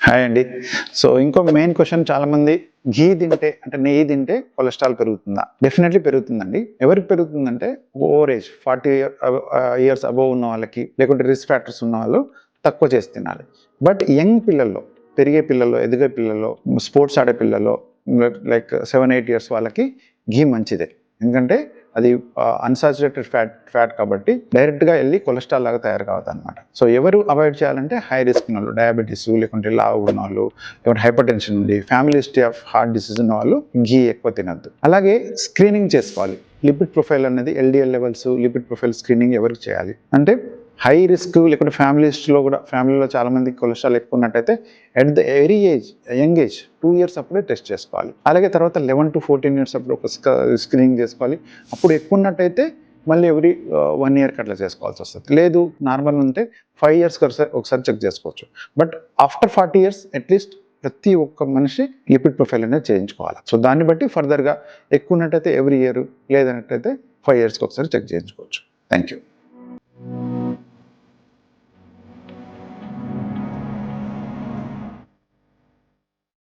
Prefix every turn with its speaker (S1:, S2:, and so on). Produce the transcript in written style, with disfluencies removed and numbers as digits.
S1: Hi అండి. So ఇంకో main question చాలామంది ఘీ తింటే అంటే నెయ్యి తింటే కొలెస్ట్రాల్ పెరుగుతుందా? డెఫినెట్లీ పెరుగుతుందండి. ఎవరికి పెరుగుతుందంటే ఓవర్ ఏజ్ 40 ఇయర్స్ అబోవ్ ఉన్న వాళ్ళకి, లేకుంటే రిస్క్ ఫ్యాక్టర్స్ ఉన్న వాళ్ళు తక్కువ చేసి తినాలి. బట్ యంగ్ పిల్లల్లో, పెరిగే పిల్లల్లో, ఎదిగే పిల్లల్లో, స్పోర్ట్స్ ఆడే పిల్లల్లో, లైక్ 7-8 ఇయర్స్ వాళ్ళకి ఘీ మంచిదే. ఎందుకంటే అది అన్సాచురేటెడ్ ఫ్యాట్ కాబట్టి డైరెక్ట్గా వెళ్ళి కొలెస్ట్రాల్ లాగా తయారు కావద్దు అనమాట. సో ఎవరు అవాయిడ్ చేయాలంటే హై రిస్క్ ఉన్న వాళ్ళు, డయాబెటీస్, లేకుంటే లావు ఉన్న వాళ్ళు, లేకుంటే హైపర్ టెన్షన్ ఉంది, family history of heart disease ఉన్న వాళ్ళు ఘీ ఎక్కువ తినద్దు. అలాగే స్క్రీనింగ్ చేసుకోవాలి. లిపిడ్ ప్రొఫైల్ అనేది LDL levels, lipid profile screening ఎవరికి చేయాలి అంటే హై రిస్క్, లేకుంటే ఫ్యామిలీలో చాలా మందికి కొలెస్ట్రాల్ ఎక్కువ ఉన్నట్టయితే at the very young age 2 years అప్పుడే టెస్ట్ చేసుకోవాలి. అలాగే తర్వాత 11 to 14 ఇయర్స్ అప్పుడు ఒక స్క్రీనింగ్ చేసుకోవాలి. అప్పుడు ఎక్కువ ఉన్నట్టయితే మళ్ళీ ఎవ్రీ 1 ఇయర్కి అట్లా చేసుకోవాల్సి వస్తుంది. లేదు నార్మల్ ఉంటే 5 ఇయర్స్కి ఒకసారి చెక్ చేసుకోవచ్చు. బట్ ఆఫ్టర్ 40 ఇయర్స్ అట్లీస్ట్ ప్రతి ఒక్క మనిషి లిపిడ్ ప్రొఫైల్ అనేది చేయించుకోవాలి. సో దాన్ని బట్టి ఫర్దర్గా ఎక్కువ ఉన్నట్టయితే ఎవ్రీ ఇయర్, లేదన్నట్టయితే 5 ఇయర్స్కి ఒకసారి చెక్ చేయించుకోవచ్చు. Thank you.